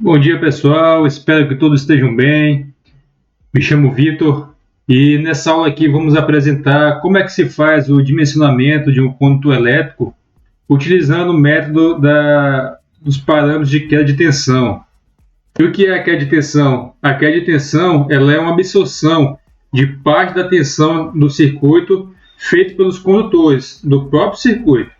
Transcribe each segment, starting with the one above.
Bom dia, pessoal. Espero que todos estejam bem. Me chamo Vitor e nessa aula aqui vamos apresentar como é que se faz o dimensionamento de um condutor elétrico utilizando o método dos parâmetros de queda de tensão. E o que é a queda de tensão? A queda de tensão ela é uma absorção de parte da tensão do circuito feito pelos condutores do próprio circuito.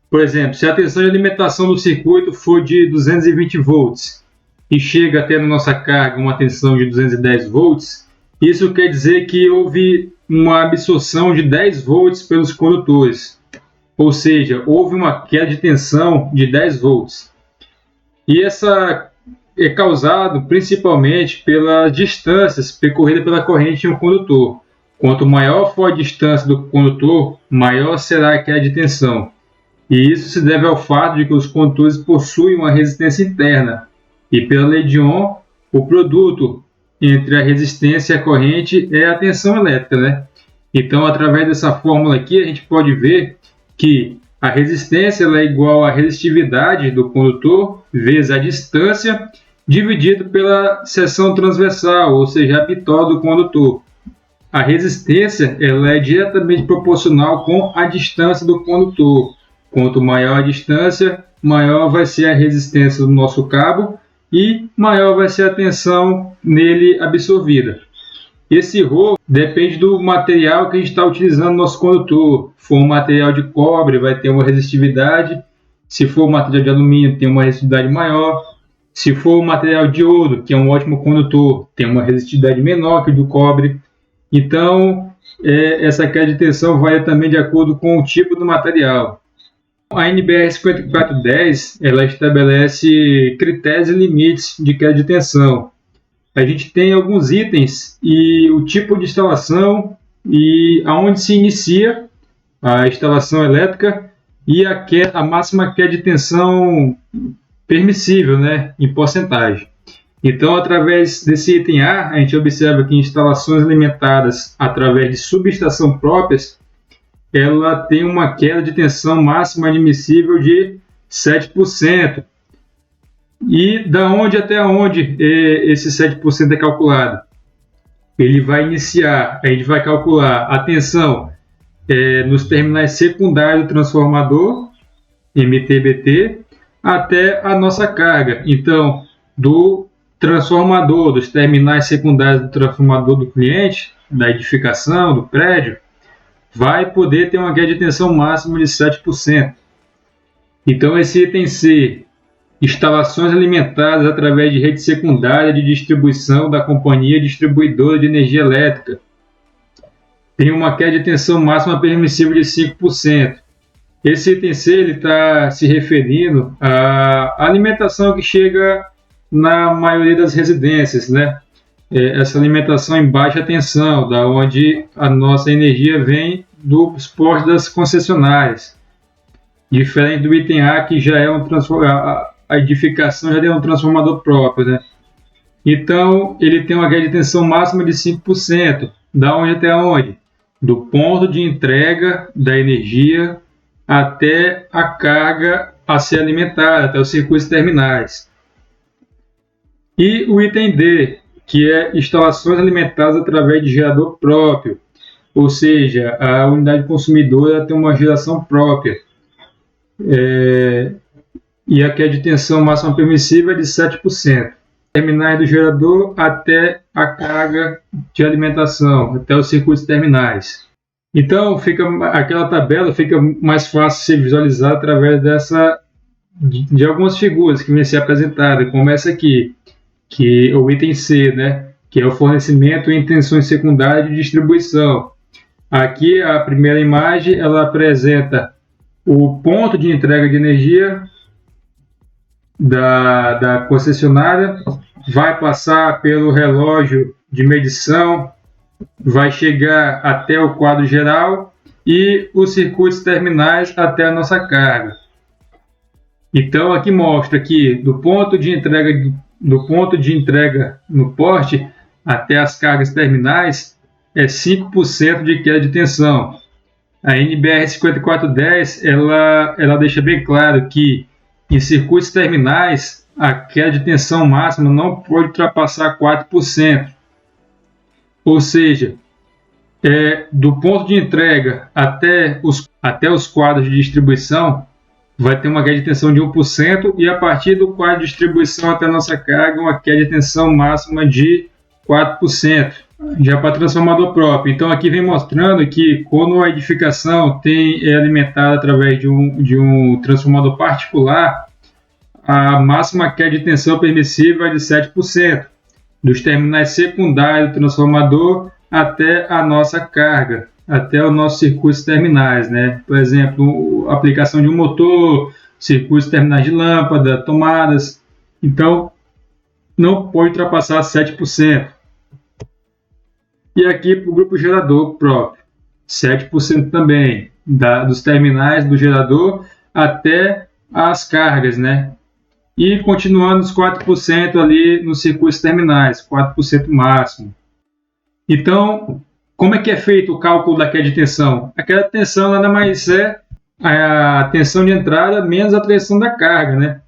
Por exemplo, se a tensão de alimentação do circuito for de 220 volts e chega até na nossa carga uma tensão de 210 volts, isso quer dizer que houve uma absorção de 10 volts pelos condutores, ou seja, houve uma queda de tensão de 10 volts. E essa é causado principalmente pelas distâncias percorridas pela corrente em um condutor. Quanto maior for a distância do condutor, maior será a queda de tensão. E isso se deve ao fato de que os condutores possuem uma resistência interna. E pela lei de Ohm, o produto entre a resistência e a corrente é a tensão elétrica, né? Então, através dessa fórmula aqui, a gente pode ver que a resistência ela é igual à resistividade do condutor vezes a distância dividido pela seção transversal, ou seja, a bitola do condutor. A resistência ela é diretamente proporcional com a distância do condutor. Quanto maior a distância, maior vai ser a resistência do nosso cabo e maior vai ser a tensão nele absorvida. Esse ρ depende do material que a gente está utilizando no nosso condutor. Se for um material de cobre, vai ter uma resistividade. Se for um material de alumínio, tem uma resistividade maior. Se for um material de ouro, que é um ótimo condutor, tem uma resistividade menor que o do cobre. Então, essa queda de tensão varia também de acordo com o tipo do material. A NBR 5410 ela estabelece critérios e limites de queda de tensão. A gente tem alguns itens e o tipo de instalação e aonde se inicia a instalação elétrica e a máxima queda de tensão permissível, né, em porcentagem. Então, através desse item A, a gente observa que instalações alimentadas através de subestação próprias ela tem uma queda de tensão máxima admissível de 7%. E da onde até onde esse 7% é calculado? Ele vai iniciar, a gente vai calcular a tensão nos terminais secundários do transformador, MTBT, até a nossa carga. Então, do transformador, dos terminais secundários do transformador do cliente, da edificação, do prédio, vai poder ter uma queda de tensão máxima de 7%. Então, esse item C, instalações alimentadas através de rede secundária de distribuição da companhia distribuidora de energia elétrica, tem uma queda de tensão máxima permissível de 5%. Esse item C está se referindo à alimentação que chega na maioria das residências, né? Essa alimentação em baixa tensão, da onde a nossa energia vem dos postos das concessionárias. Diferente do item A, que já é a edificação já é um transformador próprio, né? Então, ele tem uma queda de tensão máxima de 5%. Da onde até onde? Do ponto de entrega da energia até a carga a ser alimentada, até os circuitos terminais. E o item D, que é instalações alimentadas através de gerador próprio, ou seja, a unidade consumidora tem uma geração própria. E a queda de tensão máxima permissível é de 7%. Terminais do gerador até a carga de alimentação, até os circuitos terminais. Então, aquela tabela fica mais fácil de ser visualizada através de algumas figuras que vêm ser apresentadas, como essa aqui, que é o item C, né? Que é o fornecimento em tensões secundárias de distribuição. Aqui, a primeira imagem, ela apresenta o ponto de entrega de energia da concessionária, vai passar pelo relógio de medição, vai chegar até o quadro geral e os circuitos terminais até a nossa carga. Então, aqui mostra que do ponto de entrega no porte até as cargas terminais é 5% de queda de tensão. A NBR 5410 ela deixa bem claro que em circuitos terminais a queda de tensão máxima não pode ultrapassar 4%. Ou seja, do ponto de entrega até os quadros de distribuição, vai ter uma queda de tensão de 1%, e a partir do quadro de distribuição até a nossa carga, uma queda de tensão máxima de 4%, já para transformador próprio. Então aqui vem mostrando que quando a edificação é alimentada através de um transformador particular, a máxima queda de tensão permissível é de 7%, dos terminais secundários do transformador até a nossa carga, até os nossos circuitos terminais, né? Por exemplo, aplicação de um motor, circuitos terminais de lâmpada, tomadas. Então, não pode ultrapassar 7%. E aqui para o grupo gerador próprio, 7% também, dos terminais do gerador até as cargas, né? E continuando os 4% ali nos circuitos terminais, 4% máximo. Então, como é que é feito o cálculo da queda de tensão? A queda de tensão nada mais é a tensão de entrada menos a tensão da carga, né?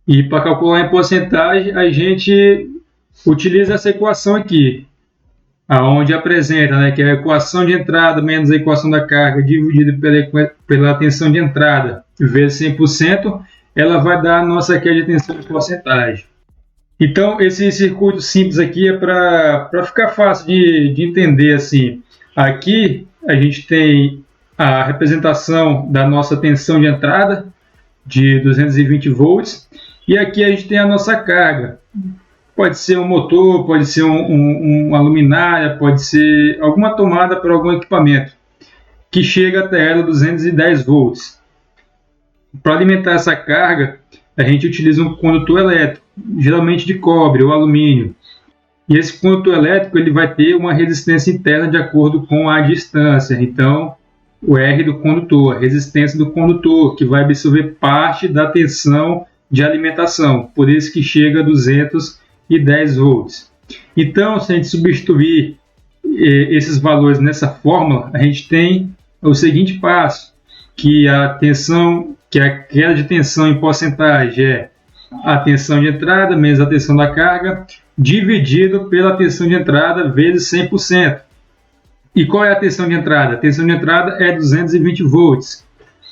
E para calcular em porcentagem, a gente utiliza essa equação aqui, aonde apresenta, né, que é a equação de entrada menos a equação da carga dividida pela tensão de entrada vezes 100%, ela vai dar a nossa queda de tensão em porcentagem. Então, esse circuito simples aqui é para ficar fácil de entender assim. Aqui a gente tem a representação da nossa tensão de entrada de 220 volts e aqui a gente tem a nossa carga. Pode ser um motor, pode ser uma luminária, pode ser alguma tomada para algum equipamento que chega até ela 210 volts. Para alimentar essa carga, a gente utiliza um condutor elétrico, geralmente de cobre ou alumínio. E esse condutor elétrico ele vai ter uma resistência interna de acordo com a distância. Então, o R do condutor, a resistência do condutor, que vai absorver parte da tensão de alimentação. Por isso que chega a 210 volts. Então, se a gente substituir esses valores nessa fórmula, a gente tem o seguinte passo, que a queda de tensão em porcentagem é a tensão de entrada menos a tensão da carga, dividido pela tensão de entrada vezes 100%. E qual é a tensão de entrada? A tensão de entrada é 220 volts,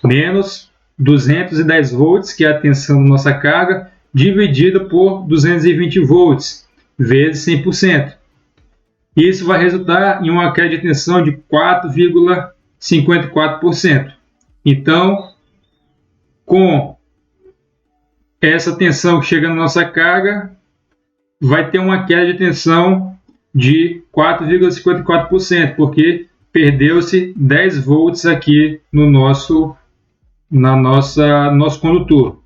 menos 210 volts, que é a tensão da nossa carga, dividido por 220 volts, vezes 100%. Isso vai resultar em uma queda de tensão de 4,54%. Então, com essa tensão que chega na nossa carga, vai ter uma queda de tensão de 4,54%, porque perdeu-se 10 volts aqui no nosso condutor.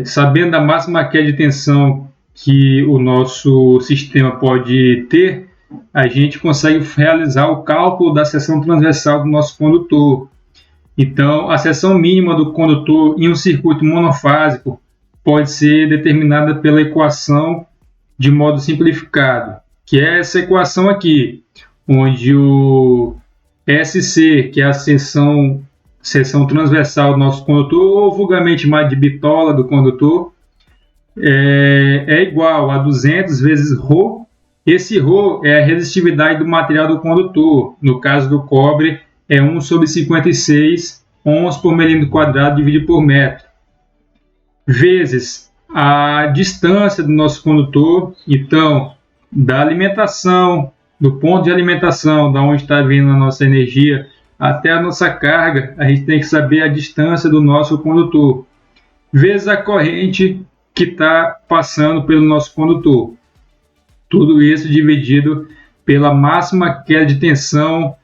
Sabendo da máxima queda de tensão que o nosso sistema pode ter, a gente consegue realizar o cálculo da seção transversal do nosso condutor. Então, a seção mínima do condutor em um circuito monofásico pode ser determinada pela equação de modo simplificado, que é essa equação aqui, onde o SC, que é a seção transversal do nosso condutor, ou vulgarmente chamada de bitola do condutor, é igual a 200 vezes ρ. Esse ρ é a resistividade do material do condutor. No caso do cobre, é 1/56 ohms por milímetro quadrado dividido por metro, vezes a distância do nosso condutor. Então, da alimentação, do ponto de alimentação, da onde está vindo a nossa energia, até a nossa carga, a gente tem que saber a distância do nosso condutor, vezes a corrente que está passando pelo nosso condutor. Tudo isso dividido pela máxima queda de tensão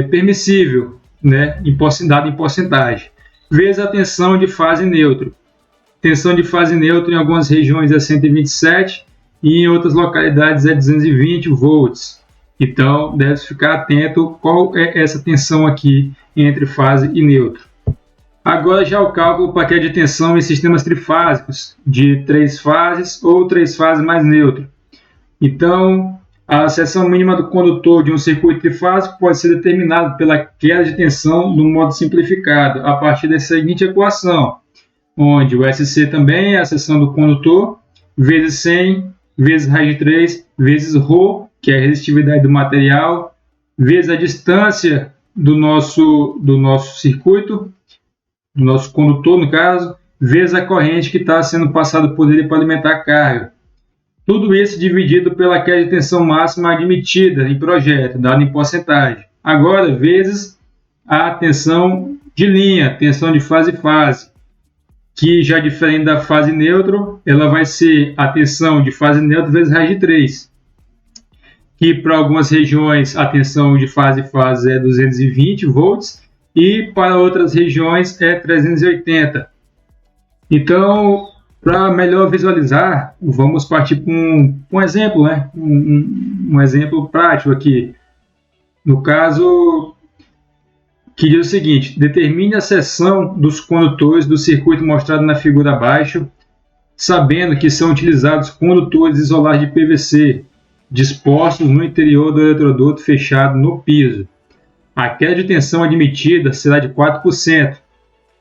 permissível, né, dada em porcentagem, vezes a tensão de fase neutro. Tensão de fase neutra em algumas regiões é 127 e em outras localidades é 220 volts. Então, deve ficar atento qual é essa tensão aqui entre fase e neutro. Agora já o cálculo para queda de tensão em sistemas trifásicos, de 3 fases ou 3 fases mais neutro. Então, a seção mínima do condutor de um circuito trifásico pode ser determinada pela queda de tensão no modo simplificado, a partir da seguinte equação, onde o SC também é a seção do condutor, vezes 100, vezes raiz de 3, vezes ρ, que é a resistividade do material, vezes a distância do nosso circuito, do nosso condutor, no caso, vezes a corrente que está sendo passada por ele para alimentar a carga. Tudo isso dividido pela queda de tensão máxima admitida em projeto, dado em porcentagem. Agora, vezes a tensão de linha, tensão de fase-fase, que já diferente da fase neutro, ela vai ser a tensão de fase neutra vezes raiz de 3. Que para algumas regiões a tensão de fase-fase é 220 volts e para outras regiões é 380. Então, para melhor visualizar, vamos partir para um exemplo, né? Um exemplo prático aqui. No caso, que diz o seguinte: determine a seção dos condutores do circuito mostrado na figura abaixo, sabendo que são utilizados condutores isolados de PVC, dispostos no interior do eletroduto fechado no piso. A queda de tensão admitida será de 4%.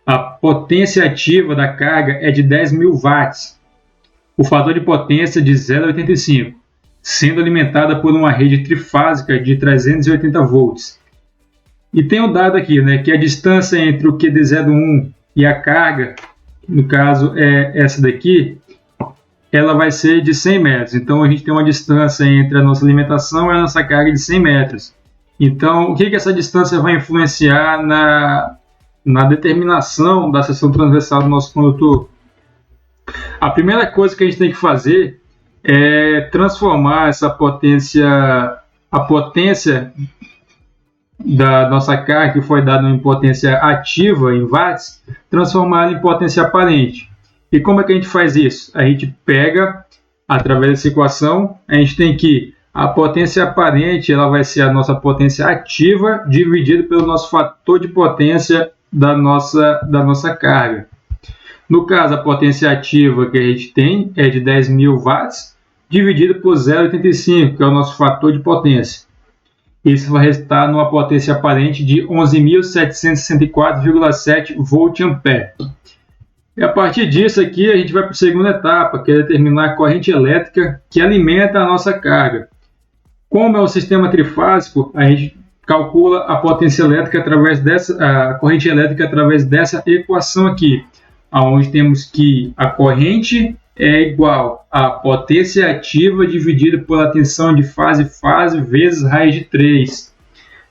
A potência ativa da carga é de 10.000 watts. O fator de potência de 0,85, sendo alimentada por uma rede trifásica de 380 volts. E tem um dado aqui, né, que a distância entre o QD01 e a carga, no caso é essa daqui, ela vai ser de 100 metros. Então a gente tem uma distância entre a nossa alimentação e a nossa carga de 100 metros. Então o que essa distância vai influenciar na determinação da seção transversal do nosso condutor? A primeira coisa que a gente tem que fazer é transformar essa potência, a potência da nossa carga que foi dada em potência ativa, em watts, transformá-la em potência aparente. E como é que a gente faz isso? A gente pega, através dessa equação, a gente tem que a potência aparente ela vai ser a nossa potência ativa dividido pelo nosso fator de potência da nossa carga. No caso, a potência ativa que a gente tem é de 10.000 watts, dividido por 0,85, que é o nosso fator de potência. Isso vai resultar numa potência aparente de 11.764,7 volt-ampere. E a partir disso aqui, a gente vai para a segunda etapa, que é determinar a corrente elétrica que alimenta a nossa carga. Como é um sistema trifásico, a gente calcula a potência elétrica a corrente elétrica através dessa equação aqui, onde temos que a corrente é igual à potência ativa dividida pela tensão de fase-fase vezes raiz de 3.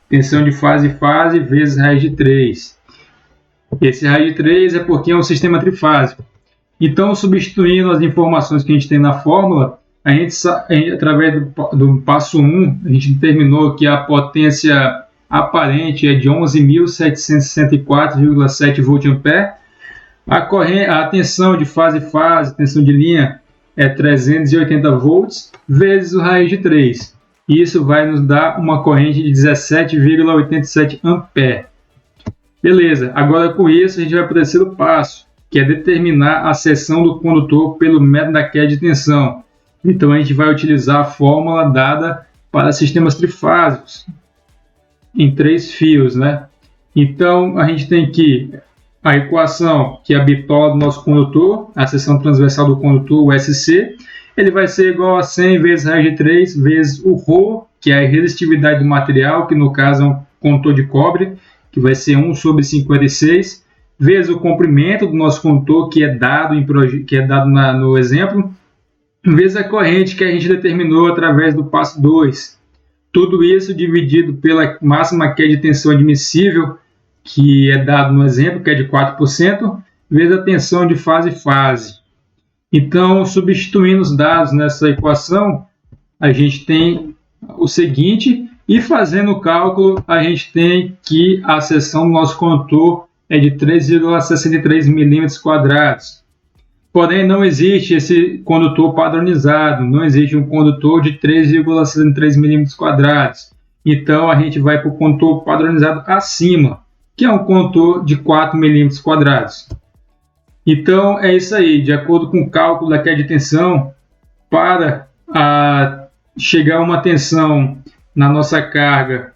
Tensão de fase-fase vezes raiz de 3. Esse raiz de 3 é porque é um sistema trifásico. Então, substituindo as informações que a gente tem na fórmula, a gente através do passo 1, a gente determinou que a potência aparente é de 11.764,7 volt-ampere. A tensão de fase-fase, tensão de linha, é 380 volts vezes o raiz de 3. Isso vai nos dar uma corrente de 17,87 ampere. Beleza, agora com isso a gente vai para o terceiro passo, que é determinar a seção do condutor pelo método da queda de tensão. Então a gente vai utilizar a fórmula dada para sistemas trifásicos, em 3 fios, né? Então a gente tem que a equação que é a bitola do nosso condutor, a seção transversal do condutor, o SC, ele vai ser igual a 100 vezes raiz de 3 vezes o ρ, que é a resistividade do material, que no caso é um condutor de cobre, que vai ser 1/56, vezes o comprimento do nosso condutor, que é dado no exemplo, vezes a corrente que a gente determinou através do passo 2. Tudo isso dividido pela máxima queda de tensão admissível, que é dado no exemplo, que é de 4%, vezes a tensão de fase-fase. Então, substituindo os dados nessa equação, a gente tem o seguinte, e fazendo o cálculo, a gente tem que a seção do nosso condutor é de 3,63 milímetros². Porém, não existe esse condutor padronizado, não existe um condutor de 3,63 milímetros². Então, a gente vai para o condutor padronizado acima, que é um condutor de 4 milímetros². Então, é isso aí. De acordo com o cálculo da queda de tensão, para chegar a uma tensão na nossa carga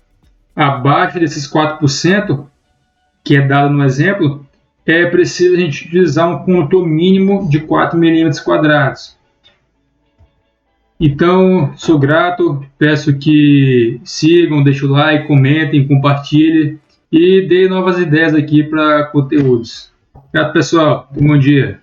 abaixo desses 4%, que é dado no exemplo, é preciso a gente utilizar um condutor mínimo de 4 milímetros quadrados. Então, sou grato, peço que sigam, deixem o like, comentem, compartilhem e deem novas ideias aqui para conteúdos. Obrigado, pessoal. Bom dia.